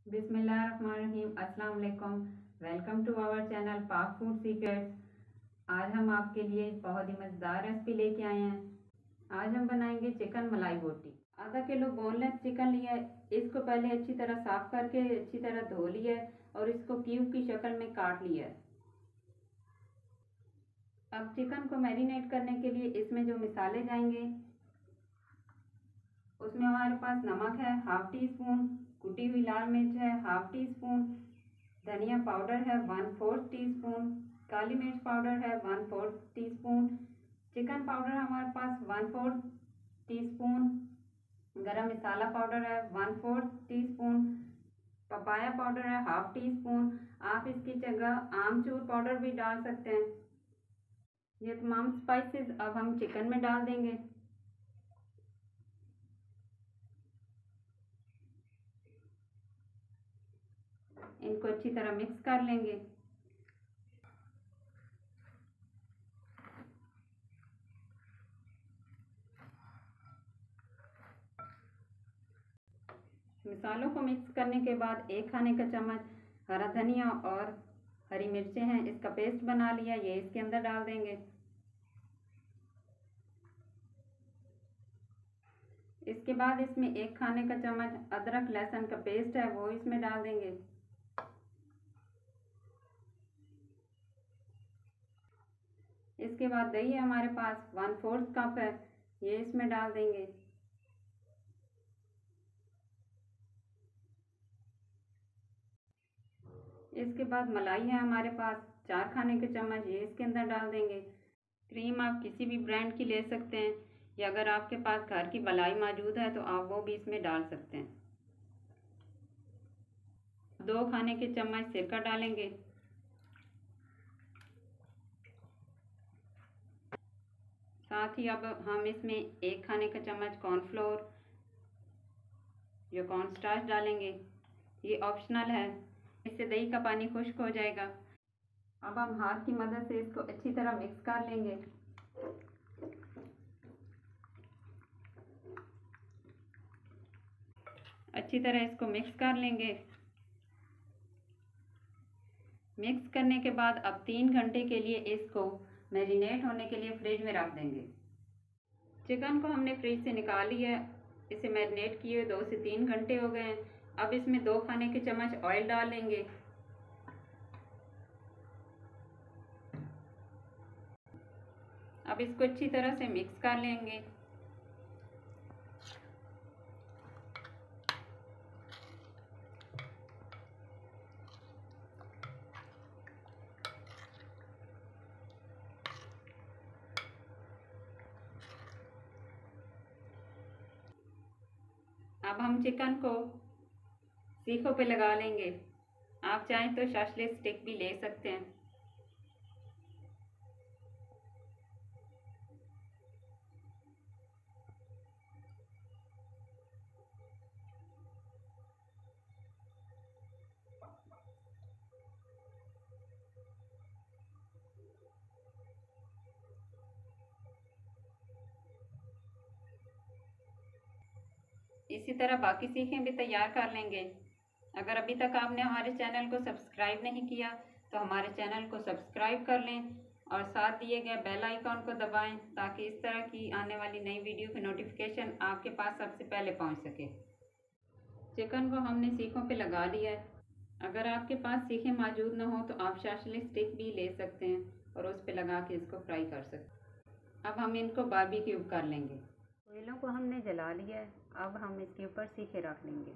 बिस्मिल्लाहिर्रहमानिर्रहीम। अस्सलाम वालेकुम। वेलकम टू आवर चैनल पाक फूड सीक्रेट्स। आज हम आपके लिए बहुत ही मज़ेदार रेसिपी लेके आए हैं। आज हम बनाएंगे चिकन मलाई बोटी। आधा किलो बोनलेस चिकन लिया है। इसको पहले अच्छी तरह साफ करके अच्छी तरह धो लिया है और इसको क्यूब की शक्ल में काट लिया है। अब चिकन को मैरिनेट करने के लिए इसमें जो मसाले जाएंगे उसमें हमारे पास नमक है हाफ टी स्पून, कुटी हुई लाल मिर्च है हाफ टी स्पून, धनिया पाउडर है 1/4 टीस्पून, काली मिर्च पाउडर है 1/4 टीस्पून, चिकन पाउडर हमारे पास 1/4 टीस्पून, गरम मसाला पाउडर है 1/4 टीस्पून, पपाया पाउडर है हाफ टी स्पून। आप इसकी जगह आमचूर पाउडर भी डाल सकते हैं। ये तमाम स्पाइसेस अब हम चिकन में डाल देंगे। इनको अच्छी तरह मिक्स कर लेंगे। मसालों को मिक्स करने के बाद 1 खाने का चम्मच हरा धनिया और हरी मिर्चें हैं, इसका पेस्ट बना लिया, ये इसके अंदर डाल देंगे। इसके बाद इसमें 1 खाने का चम्मच अदरक लहसुन का पेस्ट है वो इसमें डाल देंगे। इसके बाद दही है हमारे पास 1/4 कप है, ये इसमें डाल देंगे। इसके बाद मलाई है हमारे पास 4 खाने के चम्मच, ये इसके अंदर डाल देंगे। क्रीम आप किसी भी ब्रांड की ले सकते हैं या अगर आपके पास घर की मलाई मौजूद है तो आप वो भी इसमें डाल सकते हैं। 2 खाने के चम्मच सिरका डालेंगे। साथ ही अब हम इसमें 1 खाने का चम्मच कॉर्नफ्लोर या कॉर्नस्टार्च डालेंगे, ये ऑप्शनल है, इससे दही का पानी खुश्क हो जाएगा। अब हम हाथ की मदद से इसको अच्छी तरह मिक्स कर लेंगे। अच्छी तरह इसको मिक्स कर लेंगे। मिक्स करने के बाद अब 3 घंटे के लिए इसको मैरिनेट होने के लिए फ्रिज में रख देंगे। चिकन को हमने फ्रिज से निकाल लिया है, इसे मैरिनेट किए 2 से 3 घंटे हो गए हैं। अब इसमें 2 खाने के चम्मच ऑयल डाल लेंगे। अब इसको अच्छी तरह से मिक्स कर लेंगे। अब हम चिकन को सीखों पे लगा लेंगे। आप चाहें तो शाशलिक स्टिक भी ले सकते हैं। इसी तरह बाकी सीखें भी तैयार कर लेंगे। अगर अभी तक आपने हमारे चैनल को सब्सक्राइब नहीं किया तो हमारे चैनल को सब्सक्राइब कर लें और साथ दिए गए बेल आइकॉन को दबाएं ताकि इस तरह की आने वाली नई वीडियो की नोटिफिकेशन आपके पास सबसे पहले पहुंच सके। चिकन को हमने सीखों पे लगा लिया है। अगर आपके पास सीखें मौजूद न हो तो आप शाशलिक स्टिक भी ले सकते हैं और उस पे लगा के इसको फ्राई कर सकते हैं। अब हम इनको बारबेक्यू कर लेंगे। कोयलों को हमने जला लिया है, अब हम इसके ऊपर सीखे रख लेंगे।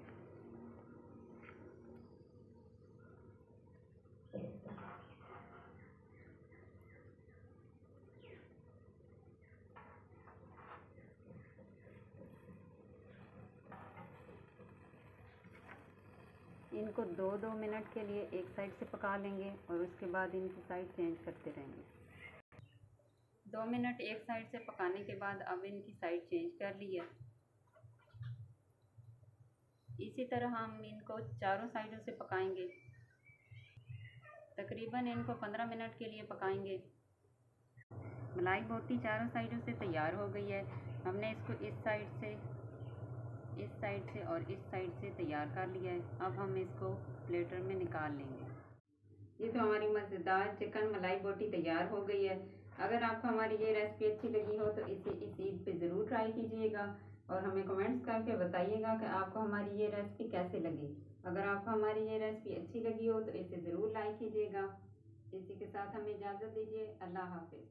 इनको 2-2 मिनट के लिए एक साइड से पका लेंगे और उसके बाद इनकी साइड चेंज करते रहेंगे। 2 मिनट एक साइड से पकाने के बाद अब इनकी साइड चेंज कर ली है। इसी तरह हम इनको चारों साइडों से पकाएंगे। तकरीबन इनको 15 मिनट के लिए पकाएंगे। मलाई बोटी चारों साइडों से तैयार हो गई है। हमने इसको इस साइड से इस साइड से और इस साइड से तैयार कर लिया है। अब हम इसको प्लेटर में निकाल लेंगे। ये तो हमारी मज़ेदार चिकन मलाई बोटी तैयार हो गई है। अगर आपको हमारी ये रेसिपी अच्छी लगी हो तो इसे इस ईद पे ज़रूर ट्राई कीजिएगा और हमें कमेंट्स करके बताइएगा कि आपको हमारी ये रेसिपी कैसे लगी। अगर आपको हमारी ये रेसिपी अच्छी लगी हो तो इसे ज़रूर लाइक कीजिएगा। इसी के साथ हमें इजाज़त दीजिए। अल्लाह हाफिज़।